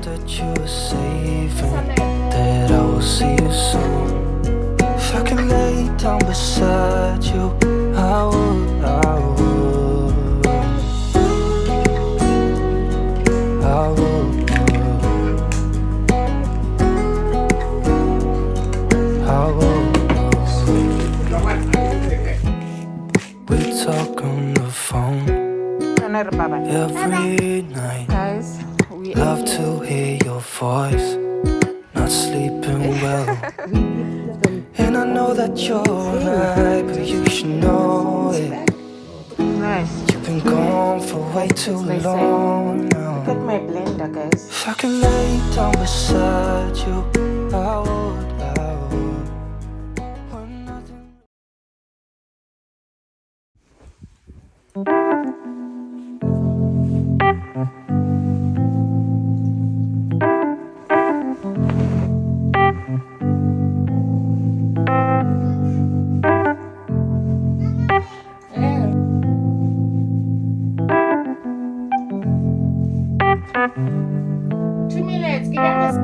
that you were saving, that I will see you soon. If I can lay down beside you, I would, I would, I would, I would. We talk on the phone every night. Guys, we Love to hear your voice. Not sleeping well. And I know that you're right, but you should know it. nice. You've been gone for way too long now. Look at my blender, guys. If I can lay down beside you, I would, I would. When nothing... 2 minutes. Give us.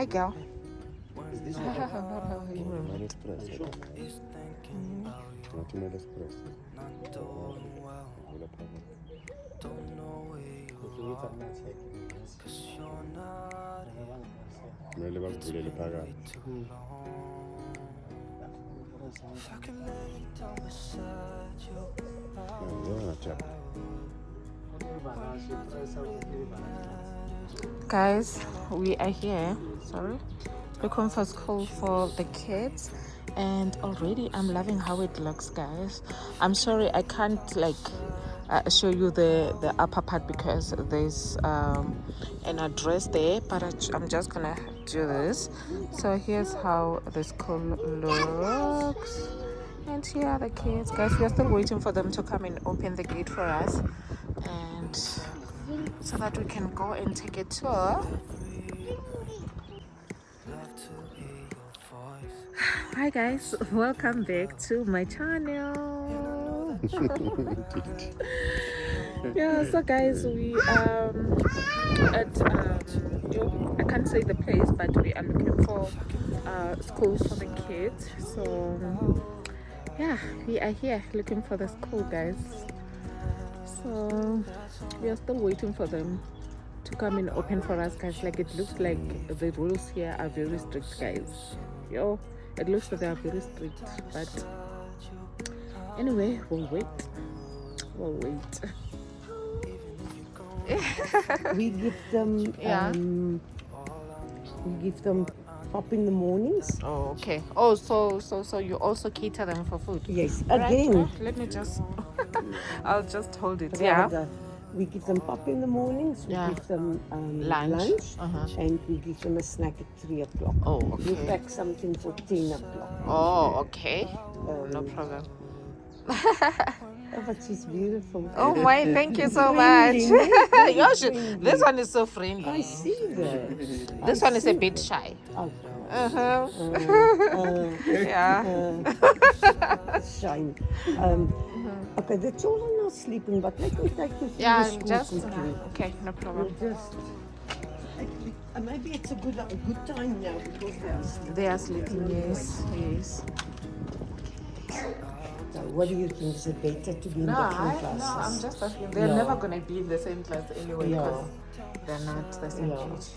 girl. Is this what? Not espresso. Not too espresso. Kumele bakuvulele phakathi. Guys, we are here. Sorry. Looking for school for the kids. And already I'm loving how it looks, guys. I'm sorry I can't show you the upper part because there's an address there, but I'm just gonna do this. So here's how the school looks, and here are the kids, guys. We are still waiting for them to come and open the gate for us, and so that we can go and take a tour. Hi guys, welcome back to my channel. Yeah, so guys, we at I can't say the place, but we are looking for school for the kids. So yeah, we are here looking for the school, guys. So we are still waiting for them to come and open for us, guys. Like, it looks like the rules here are very strict, guys. Yo, it looks like they are very strict, but anyway, we'll wait. We give them pop in the mornings. Oh, okay. Oh, so you also cater them for food? Yes. Right, Again, let me just I'll just hold it. rather, we give them pop in the mornings. We Yeah. give them Lunch. and we give them a snack at 3 o'clock. Oh, We okay. pack something for 10 o'clock. Oh, okay. No problem. Oh, but she's beautiful. Oh my, thank you so much. Friendly, very Yoshi, friendly. this one is so friendly. I see that. This one is a bit shy. Oh, Uh-huh. Yeah. shine. Okay, the children are sleeping, but let me take you through Yeah, the school just quickly. okay, no problem. We'll just maybe it's a good time now because they are sleeping. They are sleeping, yes. So what do you think? Is it better to be in No, different classes? I'm just asking. They're Yeah. never gonna be in the same class anyway Yeah. because they're not the same Yeah, age.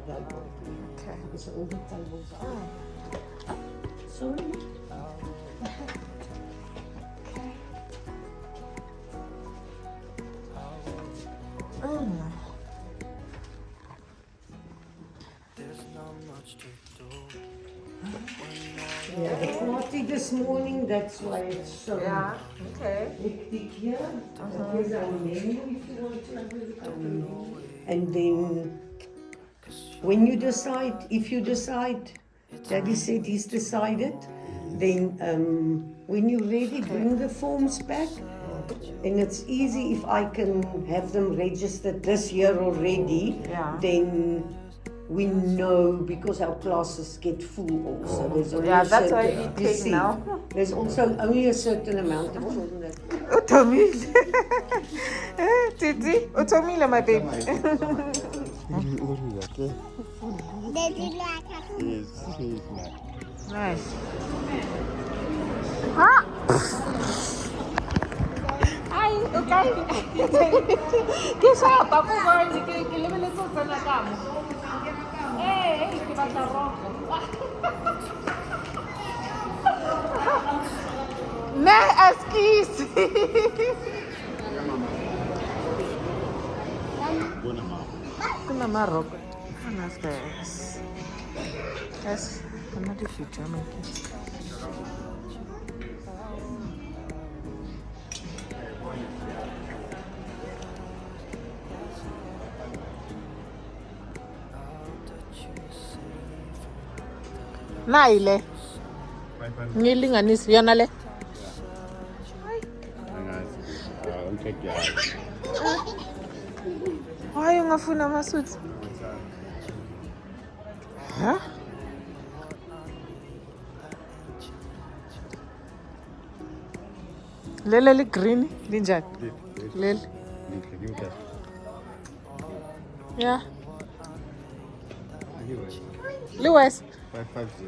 that will be. Okay. Because all the tables are. Sorry? Yeah, the party this morning, that's why it's so Okay. hectic here. Here's our menu if you want to have a look at the menu. And then when you decide, if you decide, Daddy said he's decided, then when you're ready, bring the forms back. And it's easy if I can have them registered this year already, then we know because our classes get full also. There's only Yeah, a that's why certain, we you take see, now. There's also only a certain amount of children that Utomile. Titi, utomile, my baby. Yes, she's not. Nice. Ah. Ay, okay. Kisa pa ko ba ni kilibele ko sa nakamo. Kita rojo. Ne excuse. Kuna maroko. Nice guys. Guys, I'm not a future my kids. Naile. Ngilinganisi yona le. Hayi ungafuna amasuthi. Huh? Lele li green linjani? Lele. Yeah. Lewis, 550.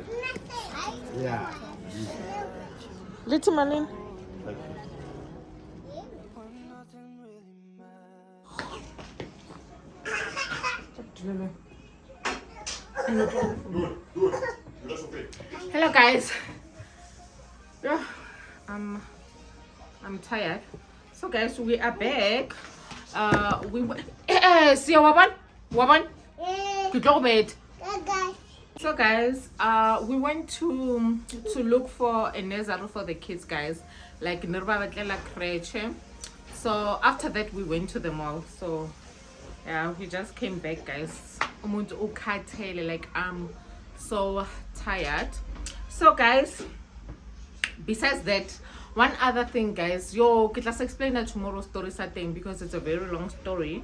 Yeah. little Malin. Hello guys. Yeah, I'm tired. So guys, we are back. We see waban. Good job, mate. So guys, we went to look for a nursery for the kids, guys, like Nirbabatlela creche. So after that we went to the mall. So yeah, we just came back, guys. Like I'm so tired. So guys, besides that, one other thing, guys, let's explain that tomorrow's story thing because it's a very long story.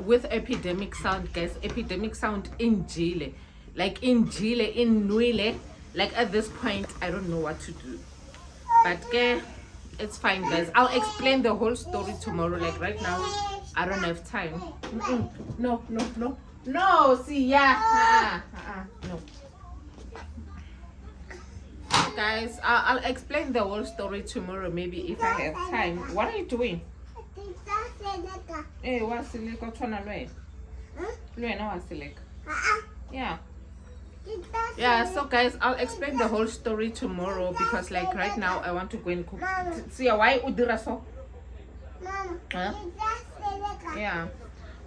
With Epidemic Sound, guys, Epidemic Sound in Chile, like in Chile, in Nuile, like at this point I don't know what to do, but it's fine, guys. I'll explain the whole story tomorrow. Like right now I don't have time. No, see, yeah, no. Guys, I'll explain the whole story tomorrow, maybe if I have time. What are you doing? Hey, what's the lake of Tonalwe? Yeah, so guys, I'll explain the whole story tomorrow because like right now I want to go and cook. See why udira so? Yeah,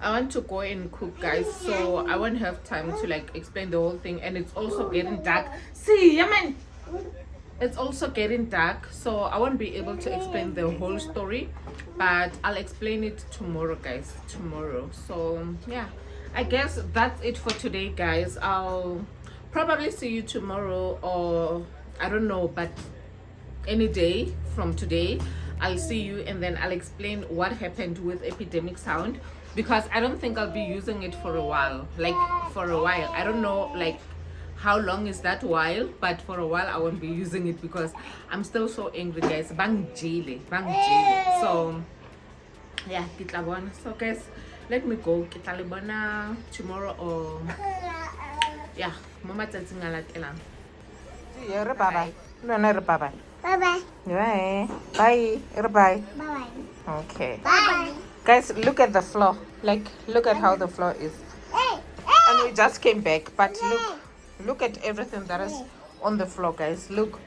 I want to go and cook, guys, so I won't have time to like explain the whole thing, and it's also getting dark. See, yeah man, it's also getting dark, so I won't be able to explain the whole story, but I'll explain it tomorrow, guys, tomorrow. So yeah, I guess that's it for today, guys. I'll probably see you tomorrow, or I don't know, but any day from today I'll see you, and then I'll explain what happened with Epidemic Sound, because I don't think I'll be using it for a while. Like for a while, I don't know like how long is that while, but for a while I won't be using it because I'm still so angry, guys. Bang jile. So yeah, kitlabona. So guys, let me go. Kitlabona tomorrow, or yeah, mama tsatsing a latelang. Yeah, bye bye. Bye bye. Yeah, bye. Bye. Bye. Okay. Bye. Guys, look at the floor. Like, look at how the floor is. And we just came back, but look at everything that is on the floor, guys. Look.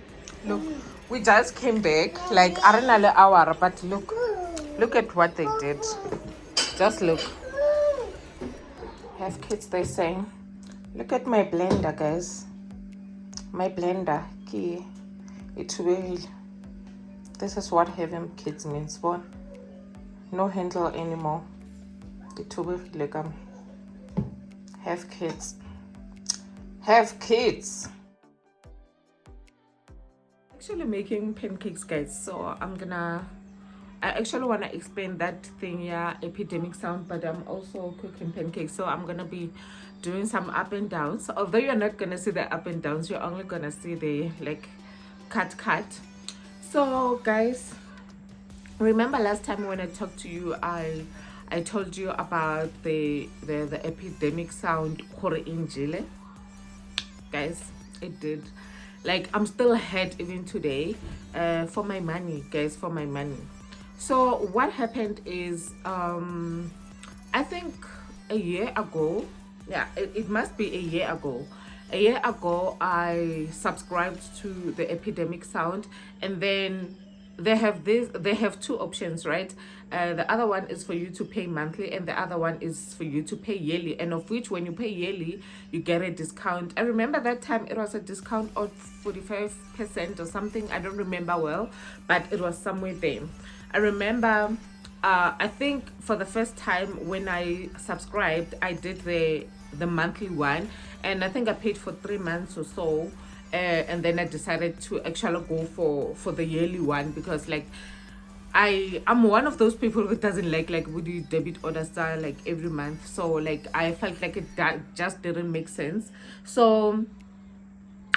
We just came back, like aren't hour, but look at what they did. Just look. Have kids, they saying. Look at my blender, guys. My blender key. It will. This is what having kids means. One, no handle anymore. It will like have kids. Actually making pancakes, guys. So I actually want to explain that thing, yeah, Epidemic Sound, but I'm also cooking pancakes. So I'm gonna be doing some up and downs. Although you're not gonna see the up and downs, you're only gonna see the like cut. So guys, remember last time when I talked to you, I told you about the Epidemic Sound in Chile. Guys, it did. Like I'm still ahead even today for my money, guys, for my money. So what happened is I think a year ago, yeah, it must be a year ago I subscribed to the Epidemic Sound, and then they have two options, right? The other one is for you to pay monthly, and the other one is for you to pay yearly, and of which when you pay yearly you get a discount. I remember that time it was a discount of 45% or something. I don't remember well, but it was somewhere there. I remember I think for the first time when I subscribed, I did the monthly one, and I think I paid for 3 months or so, and then I decided to actually go for the yearly one, because like I'm one of those people who doesn't like would you debit order style like every month. So like I felt like that just didn't make sense, so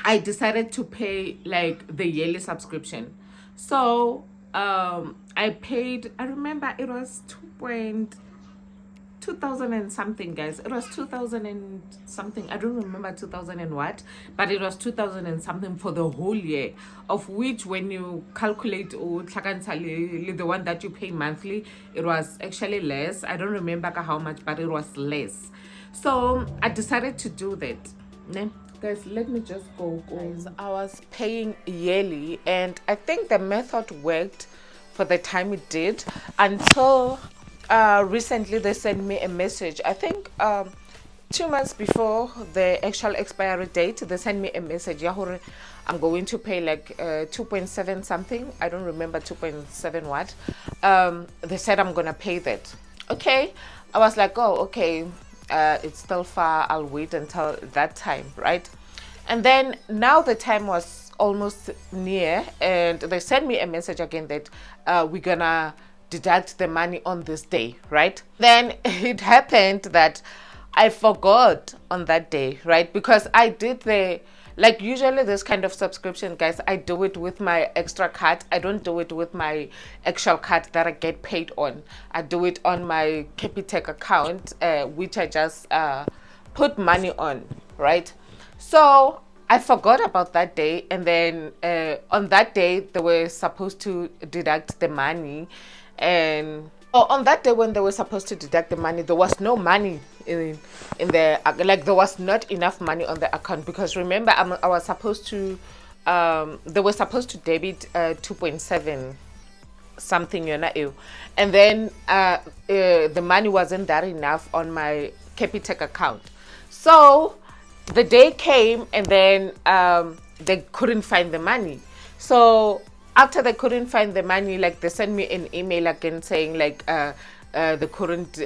I decided to pay like the yearly subscription. So I paid, I remember it was 2000 and something, guys. It was 2000 and something. I don't remember 2000 and what, but it was 2000 and something for the whole year, of which when you calculate the one that you pay monthly, it was actually less. I don't remember how much, but it was less. So I decided to do that. Guys, let me just go. Guys, I was paying yearly, and I think the method worked for the time it did, until recently they sent me a message. I think 2 months before the actual expiry date, they sent me a message. I'm going to pay like 2.7 something. I don't remember 2.7 what. They said I'm gonna pay that. Okay, I was like, oh, okay. It's still far. I'll wait until that time, right? And then now the time was almost near, and they sent me a message again that we're gonna deduct the money on this day, right? Then it happened that I forgot on that day, right? Because I did the, like, usually this kind of subscription, guys, I do it with my extra card. I don't do it with my actual card that I get paid on. I do it on my Capitec account, which I just put money on, right? So I forgot about that day, and then on that day they were supposed to deduct the money, and on that day when they were supposed to deduct the money, there was no money in the, like, there was not enough money on the account, because remember I was supposed to they were supposed to debit 2.7 something, and then the money wasn't that enough on my Capitec account. So the day came, and then they couldn't find the money. So after they couldn't find the money, like, they sent me an email again saying like they couldn't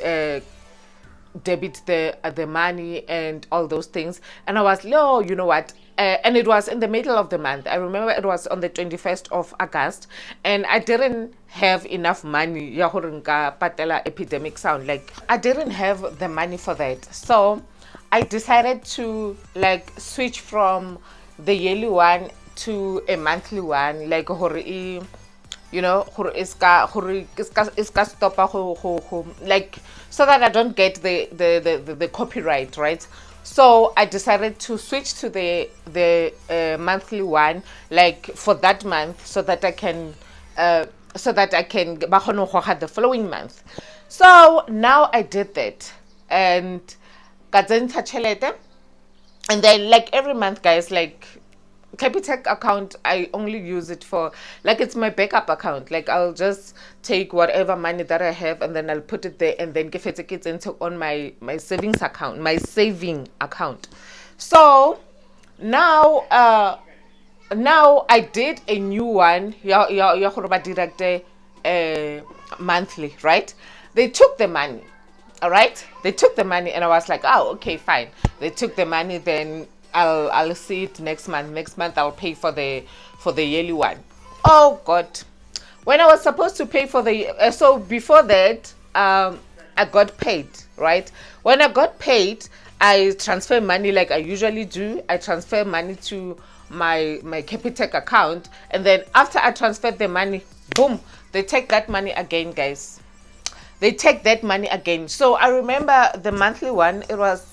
debit the money and all those things. And I was like, oh, you know what? And it was in the middle of the month. I remember it was on the 21st of August, and I didn't have enough money. Patela Epidemic sound, like, I didn't have the money for that. So I decided to, like, switch from the yearly one to a monthly one, like, like, so that I don't get the copyright, right? So I decided to switch to the monthly one, like, for that month, so that I can the following month. So now I did that, and and then, like, every month, guys, like, Capitec account, I only use it for, like, it's my backup account. Like, I'll just take whatever money that I have, and then I'll put it there, and then give it into on my savings account, my saving account. So now I did a new one, monthly, right? They took the money. All right, they took the money, and I was like, oh, okay, fine. They took the money, then I'll see it next month. Next month I'll pay for the yearly one. Oh God, when I was supposed to pay for the so before that, I got paid, right? When I got paid, I transfer money like I usually do. I transfer money to my Capitec account, and then after I transferred the money, boom, they take that money again, guys. They take that money again. So I remember the monthly one, it was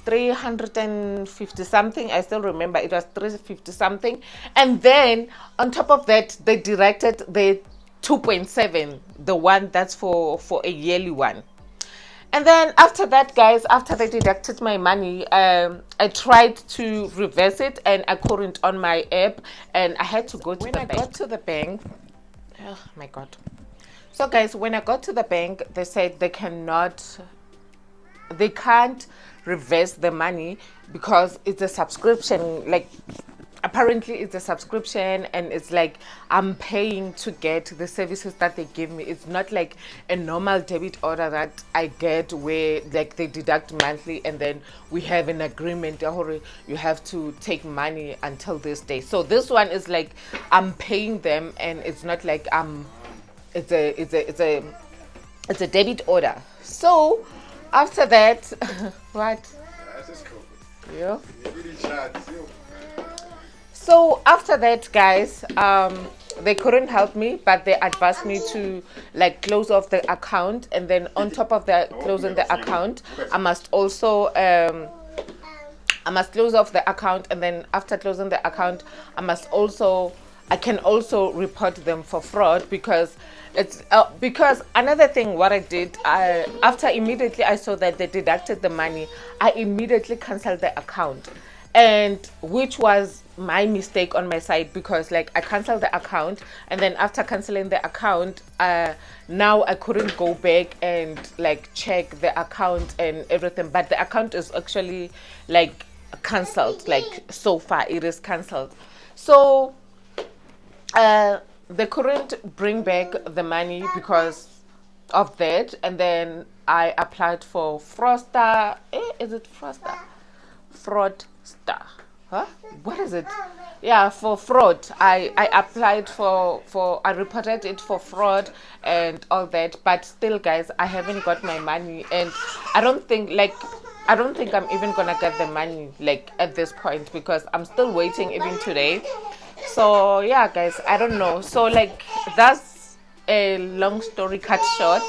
350 something. I still remember it was 350 something. And then on top of that, they directed the 2.7, the one that's for a yearly one. And then after that, guys, after they deducted my money, I tried to reverse it, and I couldn't on my app, and I had to go to the bank. When I got to the bank, oh my God. So guys, when I got to the bank, they said they can't reverse the money because it's a subscription. Like, apparently it's a subscription, and it's like I'm paying to get the services that they give me. It's not like a normal debit order that I get where, like, they deduct monthly and then we have an agreement, you have to take money until this day. So this one is like I'm paying them, and it's not like it's a debit order. So after that, what? Yeah. So after that, guys, they couldn't help me, but they advised me to like close off the account, and then on top of the closing the account, I must also I must close off the account, and then after closing the account, I can also report them for fraud, because it's because another thing what I did, after immediately I saw that they deducted the money, I immediately canceled the account, and which was my mistake on my side, because like I canceled the account, and then after canceling the account, now I couldn't go back and like check the account and everything, but the account is actually like cancelled, like so far it is cancelled. So they couldn't bring back the money because of that, and then I applied for Fraudster. Is it Fraudster? Fraudster. Huh? What is it? Yeah, for fraud. I applied for I reported it for fraud and all that, but still guys, I haven't got my money, and I don't think I'm even gonna get the money like at this point, because I'm still waiting even today. So yeah guys, I don't know. So like that's a long story cut short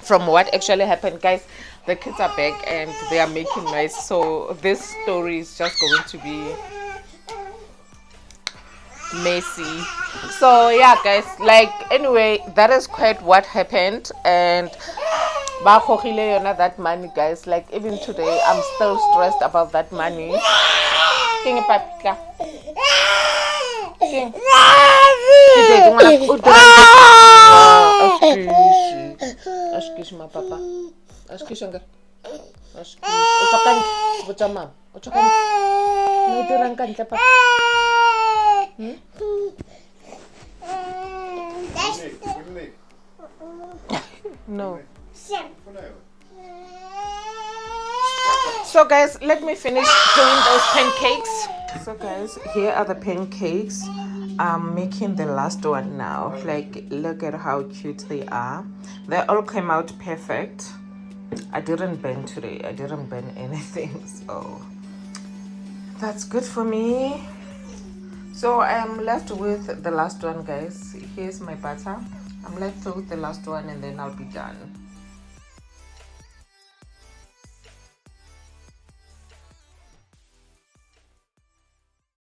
from what actually happened, guys. The kids are back and they are making noise, so this story is just going to be messy. So yeah guys, like anyway, that is quite what happened, and that money, guys. Like even today I'm still stressed about that money. Excuse my papa. Excuse me. No. So guys, let me finish doing those pancakes. So guys, here are the pancakes. I'm making the last one now. Like, look at how cute they are. They all came out perfect. I didn't burn today. I didn't burn anything, so that's good for me. So I am left with the last one, guys. Here's my butter. I'm left with the last one, and then I'll be done.